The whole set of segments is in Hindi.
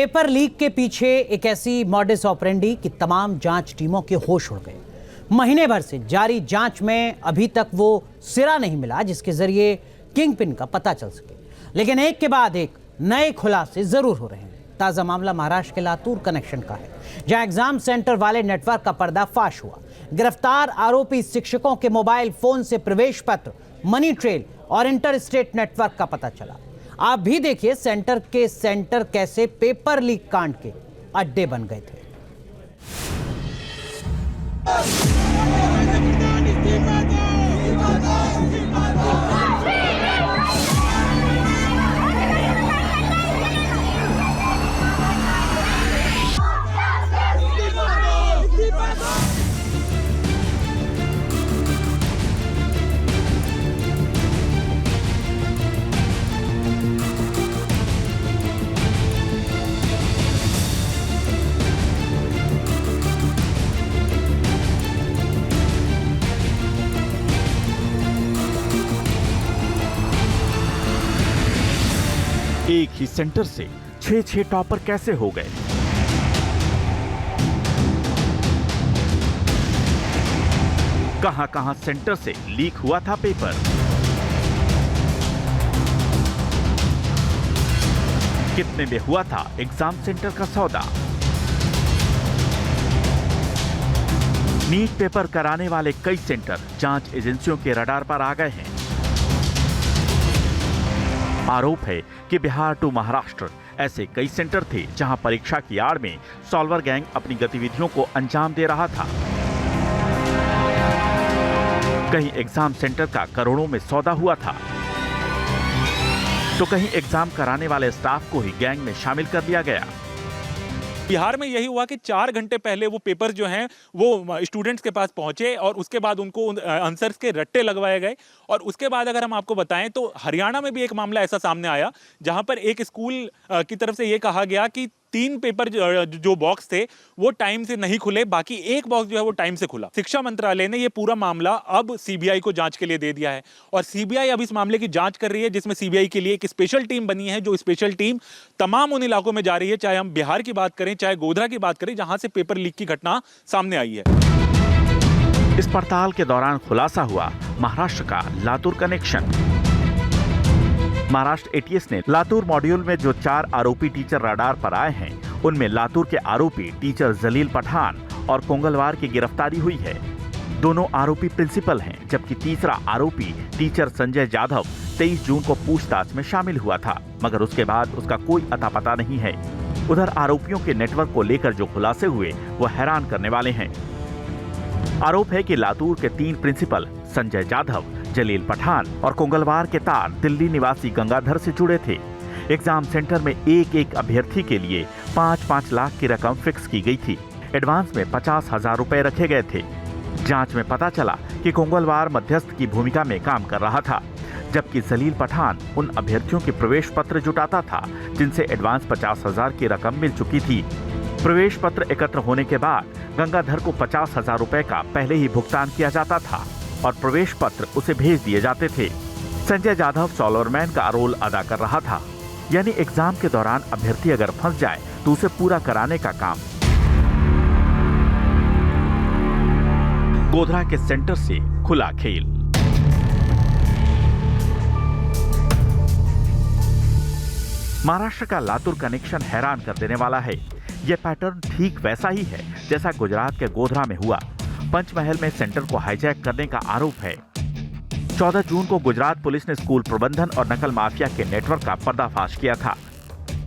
पेपर लीक के पीछे एक ऐसी मॉडस ऑपरेंडी कि तमाम जांच टीमों के होश उड़ गए। महीने भर से जारी जांच में अभी तक वो सिरा नहीं मिला जिसके जरिए किंगपिन का पता चल सके, लेकिन एक के बाद एक नए खुलासे जरूर हो रहे हैं। ताजा मामला महाराष्ट्र के लातूर कनेक्शन का है, जहां एग्जाम सेंटर वाले नेटवर्क का पर्दाफाश हुआ। गिरफ्तार आरोपी शिक्षकों के मोबाइल फोन से प्रवेश पत्र, मनी ट्रेल और इंटर स्टेट नेटवर्क का पता चला। आप भी देखिए सेंटर कैसे पेपर लीक कांड के अड्डे बन गए थे। एक ही सेंटर से 6 टॉपर कैसे हो गए? कहां सेंटर से लीक हुआ था पेपर? कितने में हुआ था एग्जाम सेंटर का सौदा? नीट पेपर कराने वाले कई सेंटर जांच एजेंसियों के रडार पर आ गए हैं। आरोप है कि बिहार टू महाराष्ट्र ऐसे कई सेंटर थे जहां परीक्षा की आड़ में सॉल्वर गैंग अपनी गतिविधियों को अंजाम दे रहा था। कहीं एग्जाम सेंटर का करोड़ों में सौदा हुआ था, तो कहीं एग्जाम कराने वाले स्टाफ को ही गैंग में शामिल कर लिया गया। बिहार में यही हुआ कि 4 घंटे पहले वो पेपर जो हैं वो स्टूडेंट्स के पास पहुंचे और उसके बाद उनको आंसर्स के रट्टे लगवाए गए। और उसके बाद अगर हम आपको बताएं तो हरियाणा में भी एक मामला ऐसा सामने आया जहां पर एक स्कूल की तरफ से ये कहा गया कि 3 पेपर जो बॉक्स थे वो टाइम से नहीं खुले, बाकी एक बॉक्स जो है वो टाइम से खुला। शिक्षा मंत्रालय ने ये पूरा मामला अब सीबीआई को जांच के लिए दे दिया है और सीबीआई अब इस मामले की जांच कर रही है, जिसमें सीबीआई के लिए एक स्पेशल टीम बनी है। जो स्पेशल टीम तमाम उन इलाकों में जा रही है, चाहे हम बिहार की बात करें, चाहे गोधरा की बात करें, जहां से पेपर लीक की घटना सामने आई है। इस पड़ताल के दौरान खुलासा हुआ महाराष्ट्र का लातूर कनेक्शन। महाराष्ट्र एटीएस ने लातूर मॉड्यूल में जो 4 आरोपी टीचर रडार पर आए हैं, उनमें लातूर के आरोपी टीचर जलील पठान और कोंगलवार की गिरफ्तारी हुई है। दोनों आरोपी प्रिंसिपल हैं, जबकि तीसरा आरोपी टीचर संजय जाधव 23 जून को पूछताछ में शामिल हुआ था, मगर उसके बाद उसका कोई अता पता नहीं है। उधर आरोपियों के नेटवर्क को लेकर जो खुलासे हुए वो हैरान करने वाले हैं। आरोप है कि लातूर के 3 प्रिंसिपल संजय जाधव, जलील पठान और कोंगलवार के तार दिल्ली निवासी गंगाधर से जुड़े थे। एग्जाम सेंटर में एक अभ्यर्थी के लिए 5-5 लाख की रकम फिक्स की गई थी। एडवांस में 50,000 रुपए रखे गए थे। जांच में पता चला कि कोंगलवार मध्यस्थ की भूमिका में काम कर रहा था, जबकि जलील पठान उन अभ्यर्थियों के प्रवेश पत्र जुटाता था जिनसे एडवांस 50,000 की रकम मिल चुकी थी। प्रवेश पत्र एकत्र होने के बाद गंगाधर को 50,000 रुपए का पहले ही भुगतान किया जाता था और प्रवेश पत्र उसे भेज दिए जाते थे। संजय जाधव सॉल्वरमैन का रोल अदा कर रहा था, यानी एग्जाम के दौरान अभ्यर्थी अगर फंस जाए तो उसे पूरा कराने का काम। गोधरा के सेंटर से खुला खेल। महाराष्ट्र का लातूर कनेक्शन हैरान कर देने वाला है। यह पैटर्न ठीक वैसा ही है जैसा गुजरात के गोधरा में हुआ। पंचमहल में सेंटर को हाईजैक करने का आरोप है। 14 जून को गुजरात पुलिस ने स्कूल प्रबंधन और नकल माफिया के नेटवर्क का पर्दाफाश किया था,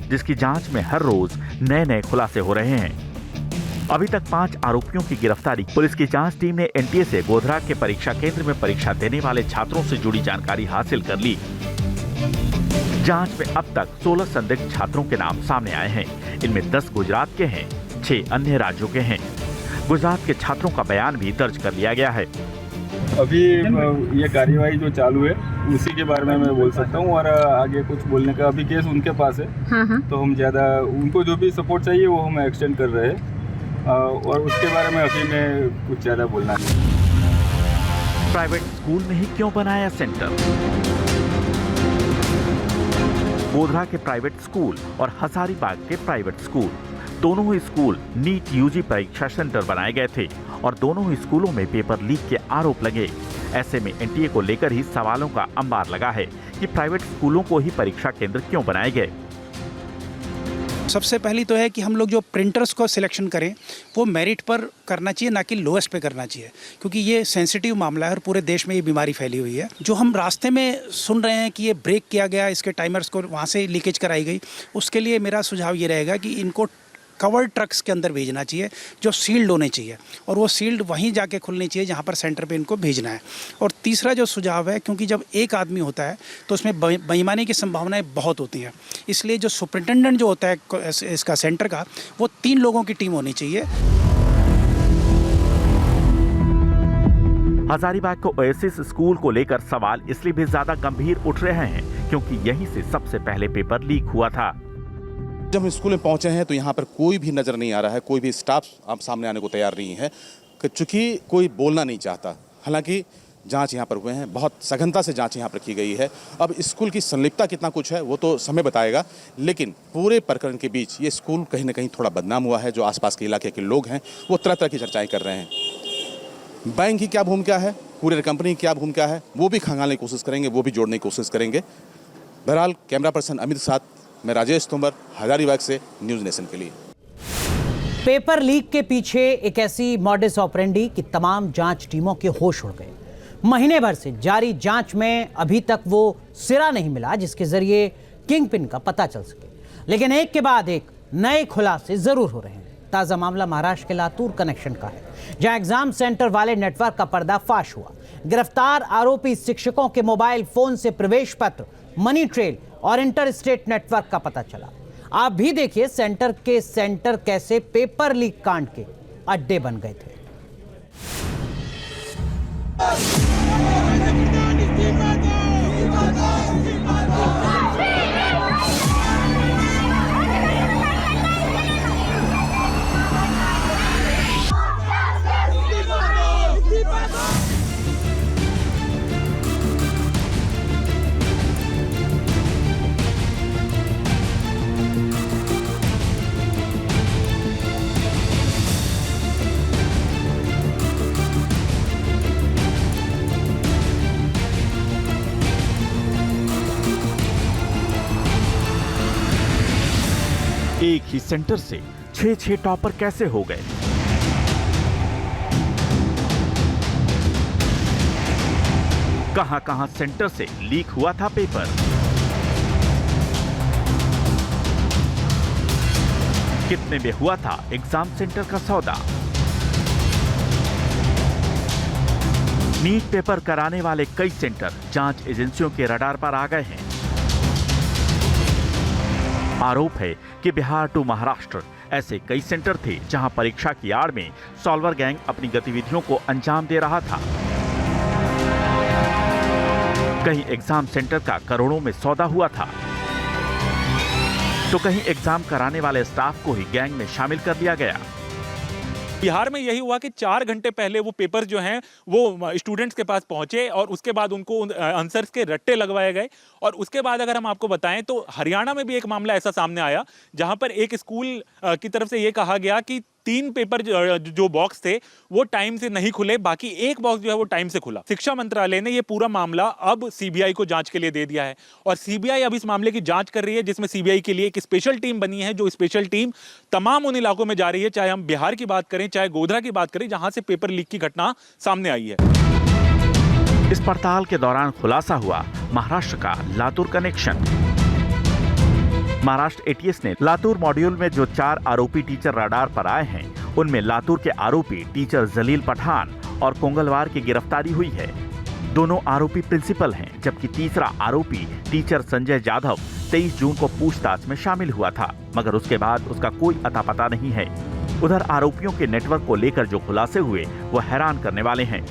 जिसकी जांच में हर रोज नए खुलासे हो रहे हैं। अभी तक 5 आरोपियों की गिरफ्तारी। पुलिस की जांच टीम ने एनटीए से गोधरा के परीक्षा केंद्र में परीक्षा देने वाले छात्रों से जुड़ी जानकारी हासिल कर ली। जांच में अब तक 16 संदिग्ध छात्रों के नाम सामने आए हैं। इनमें 10 गुजरात के हैं, 6 अन्य राज्यों के हैं। गुजरात के छात्रों का बयान भी दर्ज कर लिया गया है। अभी ये कार्यवाही जो चालू है उसी के बारे में मैं बोल सकता हूँ, और आगे कुछ बोलने का अभी केस उनके पास है। तो हम ज़्यादा उनको जो भी सपोर्ट चाहिए वो हम एक्सटेंड कर रहे हैं, और उसके बारे में अभी मैं कुछ ज़्यादा बोलना नहीं। प्राइवेट स्कूल में ही क्यों बनाया सेंटर? गोधरा के प्राइवेट स्कूल और हजारीबाग के प्राइवेट स्कूल। दोनों ही स्कूल नीट यूजी परीक्षा सेंटर बनाए गए थे और दोनों ही स्कूलों में पेपर लीक के आरोप लगे। ऐसे में एनटीए को लेकर ही सवालों का अंबार लगा है कि प्राइवेट स्कूलों को ही परीक्षा केंद्र क्यों बनाए गए। सबसे पहली तो है कि हम लोग जो प्रिंटर्स को सिलेक्शन करें वो मेरिट पर करना चाहिए, ना कि लोएस्ट पे करना चाहिए, क्योंकि ये सेंसिटिव मामला है और पूरे देश में ये बीमारी फैली हुई है। जो हम रास्ते में सुन रहे हैं कि ये ब्रेक किया गया, इसके टाइमर्स को वहाँ से लीकेज कराई गई, उसके लिए मेरा सुझाव ये रहेगा कि इनको कवर्ड ट्रक्स के अंदर भेजना चाहिए जो सील्ड होने चाहिए, और वो सील्ड वहीं जाके खुलनी चाहिए जहाँ पर सेंटर पे इनको भेजना है। और तीसरा जो सुझाव है, क्योंकि जब एक आदमी होता है तो उसमें बेईमानी की संभावनाएं बहुत होती हैं, इसलिए जो सुपरिटेंडेंट जो होता है इसका सेंटर का, वो 3 लोगों की टीम होनी चाहिए। हजारीबाग को ओएसिस स्कूल को लेकर सवाल इसलिए भी ज्यादा गंभीर उठ रहे हैं क्योंकि यहीं से सबसे पहले पेपर लीक हुआ था। जब हम स्कूल में पहुंचे हैं तो यहाँ पर कोई भी नज़र नहीं आ रहा है, कोई भी स्टाफ आप सामने आने को तैयार नहीं है, चूँकि कोई बोलना नहीं चाहता। हालांकि जांच यहाँ पर हुए हैं, बहुत सघनता से जांच यहाँ पर की गई है। अब स्कूल की संलिप्तता कितना कुछ है वो तो समय बताएगा, लेकिन पूरे प्रकरण के बीच ये स्कूल कहीं ना कहीं थोड़ा बदनाम हुआ है। जो आसपास के इलाके के लोग हैं वो तरह तरह की चर्चाएँ कर रहे हैं। बैंक की क्या भूमिका है, कुरियर कंपनी की क्या भूमिका है, वो भी खंगालने की कोशिश करेंगे, वो भी जोड़ने की कोशिश करेंगे। बहरहाल कैमरा पर्सन अमित के साथ मैं राजेश तोमर, हजारीबाग से न्यूज़ नेशन के लिए। पेपर लीक के पीछे एक ऐसी मॉडस ऑपरेंडी कि तमाम जांच टीमों के होश उड़ गए। महीने भर से जारी जांच में अभी तक वो सिरा नहीं मिला जिसके जरिए किंगपिन का पता चल सके, लेकिन एक के बाद एक नए खुलासे जरूर हो रहे हैं। ताजा मामला महाराष्ट्र के लातूर कनेक्शन का है, जहां एग्जाम सेंटर वाले नेटवर्क का पर्दाफाश हुआ। गिरफ्तार आरोपी शिक्षकों के मोबाइल फोन से प्रवेश पत्र, मनी ट्रेल और इंटर स्टेट नेटवर्क का पता चला। आप भी देखिए सेंटर कैसे पेपर लीक कांड के अड्डे बन गए थे। एक ही सेंटर से 6 टॉपर कैसे हो गए? कहां सेंटर से लीक हुआ था पेपर? कितने में हुआ था एग्जाम सेंटर का सौदा? नीट पेपर कराने वाले कई सेंटर जांच एजेंसियों के रडार पर आ गए हैं। आरोप है कि बिहार टू महाराष्ट्र ऐसे कई सेंटर थे जहां परीक्षा की आड़ में सॉल्वर गैंग अपनी गतिविधियों को अंजाम दे रहा था। कहीं एग्जाम सेंटर का करोड़ों में सौदा हुआ था, तो कहीं एग्जाम कराने वाले स्टाफ को ही गैंग में शामिल कर लिया गया। बिहार में यही हुआ कि 4 घंटे पहले वो पेपर जो हैं वो स्टूडेंट्स के पास पहुंचे और उसके बाद उनको आंसर्स के रट्टे लगवाए गए। और उसके बाद अगर हम आपको बताएं तो हरियाणा में भी एक मामला ऐसा सामने आया जहां पर एक स्कूल की तरफ से ये कहा गया कि 3 पेपर जो बॉक्स थे वो टाइम से नहीं खुले, बाकी एक बॉक्स जो है वो टाइम से खुला। शिक्षा मंत्रालय ने ये पूरा मामला अब सीबीआई को जांच के लिए दे दिया है और सीबीआई अब इस मामले की जांच कर रही है, जिसमें सीबीआई के लिए एक स्पेशल टीम बनी है। जो स्पेशल टीम तमाम उन इलाकों में जा रही है, चाहे हम बिहार की बात करें, चाहे गोधरा की बात करें, जहां से पेपर लीक की घटना सामने आई है। इस पड़ताल के दौरान खुलासा हुआ महाराष्ट्र का लातूर कनेक्शन। महाराष्ट्र एटीएस ने लातूर मॉड्यूल में जो 4 आरोपी टीचर रडार पर आए हैं, उनमें लातूर के आरोपी टीचर जलील पठान और कोंगलवार की गिरफ्तारी हुई है। दोनों आरोपी प्रिंसिपल हैं, जबकि तीसरा आरोपी टीचर संजय जाधव 23 जून को पूछताछ में शामिल हुआ था, मगर उसके बाद उसका कोई अता पता नहीं है। उधर आरोपियों के नेटवर्क को लेकर जो खुलासे हुए वो हैरान करने वाले हैं।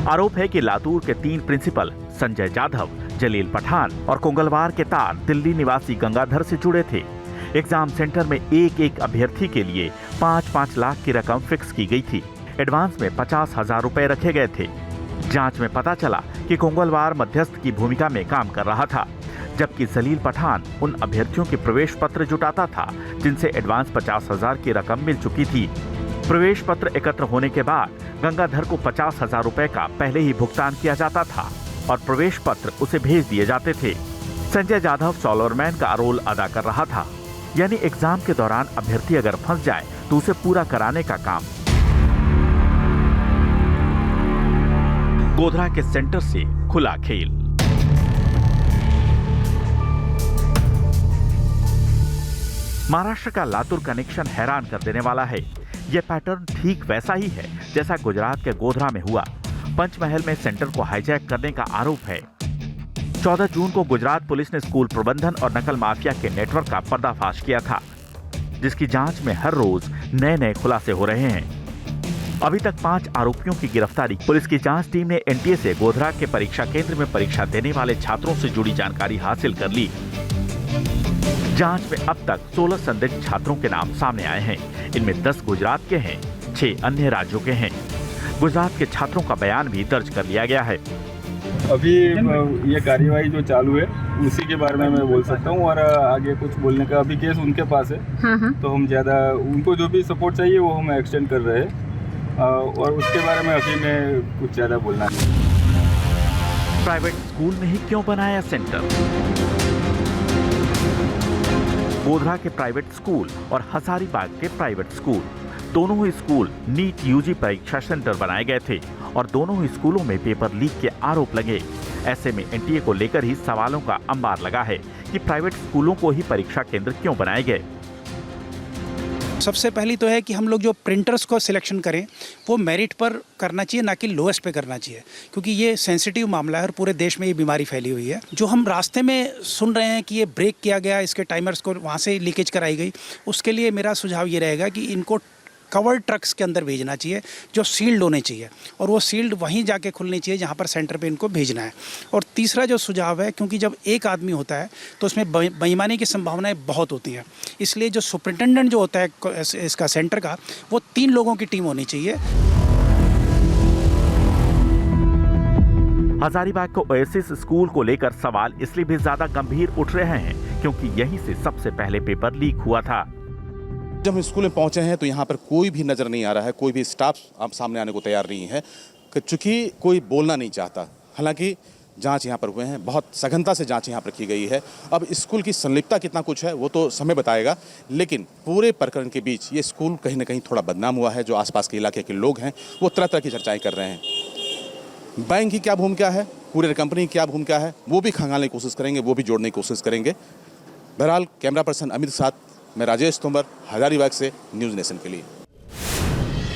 आरोप है कि लातूर के 3 प्रिंसिपल संजय जाधव, जलील पठान और कोंगलवार के तार दिल्ली निवासी गंगाधर से जुड़े थे। एग्जाम सेंटर में एक अभ्यर्थी के लिए 5-5 लाख की रकम फिक्स की गई थी। एडवांस में 50,000 रुपए रखे गए थे। जांच में पता चला कि कोंगलवार मध्यस्थ की भूमिका में काम कर रहा था। जबकि जलील पठान उन अभ्यर्थियों के प्रवेश पत्र जुटाता था जिनसे एडवांस 50,000 की रकम मिल चुकी थी। प्रवेश पत्र एकत्र होने के बाद गंगाधर को 50,000 रुपए का पहले ही भुगतान किया जाता था और प्रवेश पत्र उसे भेज दिए जाते थे। संजय जाधव सॉल्वरमैन का रोल अदा कर रहा था, यानी एग्जाम के दौरान अभ्यर्थी अगर फंस जाए तो उसे पूरा कराने का काम। गोधरा के सेंटर से खुला खेल। महाराष्ट्र का लातूर कनेक्शन हैरान कर देने वाला है। यह पैटर्न ठीक वैसा ही है जैसा गुजरात के गोधरा में हुआ। पंचमहल में सेंटर को हाईजैक करने का आरोप है। 14 जून को गुजरात पुलिस ने स्कूल प्रबंधन और नकल माफिया के नेटवर्क का पर्दाफाश किया था, जिसकी जांच में हर रोज नए खुलासे हो रहे हैं। अभी तक 5 आरोपियों की गिरफ्तारी। पुलिस की जांच टीम ने एनटीए से गोधरा के परीक्षा केंद्र में परीक्षा देने वाले छात्रों से जुड़ी जानकारी हासिल कर ली। जांच में अब तक 16 संदिग्ध छात्रों के नाम सामने आए हैं। इनमें 10 गुजरात के हैं, 6 अन्य राज्यों के हैं। गुजरात के छात्रों का बयान भी दर्ज कर लिया गया है। अभी ये कार्यवाही जो चालू है उसी के बारे में मैं बोल सकता हूँ, और आगे कुछ बोलने का अभी केस उनके पास है। तो हम ज़्यादा उनको जो भी सपोर्ट चाहिए वो हम एक्सटेंड कर रहे हैं, और उसके बारे में अभी मैं कुछ ज़्यादा बोलना नहीं। प्राइवेट स्कूल में ही क्यों बनाया सेंटर? गोधरा के प्राइवेट स्कूल और हजारीबाग के प्राइवेट स्कूल, दोनों ही स्कूल नीट यूजी परीक्षा सेंटर बनाए गए थे और दोनों ही स्कूलों में पेपर लीक के आरोप लगे। ऐसे में एनटीए को लेकर ही सवालों का अंबार लगा है कि प्राइवेट स्कूलों को ही परीक्षा केंद्र क्यों बनाए गए। सबसे पहली तो है कि हम लोग जो प्रिंटर्स को सिलेक्शन करें वो मेरिट पर करना चाहिए, ना कि लोएस्ट पे करना चाहिए, क्योंकि ये सेंसिटिव मामला है और पूरे देश में ये बीमारी फैली हुई है। जो हम रास्ते में सुन रहे हैं कि ये ब्रेक किया गया, इसके टाइमर्स को वहाँ से लीकेज कराई गई, उसके लिए मेरा सुझाव ये रहेगा कि इनको कवर्ड ट्रक्स के अंदर भेजना चाहिए जो सील्ड होने चाहिए, और वो सील्ड वहीं जाके खुलनी चाहिए जहाँ पर सेंटर पे इनको भेजना है। और तीसरा जो सुझाव है, क्योंकि जब एक आदमी होता है तो उसमें बेईमानी की संभावनाएं बहुत होती हैं, इसलिए जो सुपरिटेंडेंट जो होता है इसका सेंटर का, वो 3 लोगों की टीम होनी चाहिए। हजारीबाग को ओएसिस स्कूल को लेकर सवाल इसलिए भी ज्यादा गंभीर उठ रहे हैं क्योंकि यहीं से सबसे पहले पेपर लीक हुआ था। जब हम स्कूल में पहुंचे हैं तो यहाँ पर कोई भी नज़र नहीं आ रहा है, कोई भी स्टाफ आप सामने आने को तैयार नहीं है, चूँकि कोई बोलना नहीं चाहता। हालांकि जांच यहाँ पर हुए हैं, बहुत सघनता से जांच यहाँ पर की गई है। अब स्कूल की संलिप्तता कितना कुछ है वो तो समय बताएगा, लेकिन पूरे प्रकरण के बीच ये स्कूल कहीं ना कहीं थोड़ा बदनाम हुआ है। जो आसपास के इलाके के लोग हैं वो तरह तरह की चर्चाएँ कर रहे हैं। बैंक की क्या भूमिका है, कुरियर कंपनी की क्या भूमिका है, वो भी खंगालने की कोशिश करेंगे, वो भी जोड़ने की कोशिश करेंगे। बहरहाल कैमरा पर्सन अमित साथ मैं राजेश तोमर, हजारीबाग से न्यूज़ नेशन के लिए।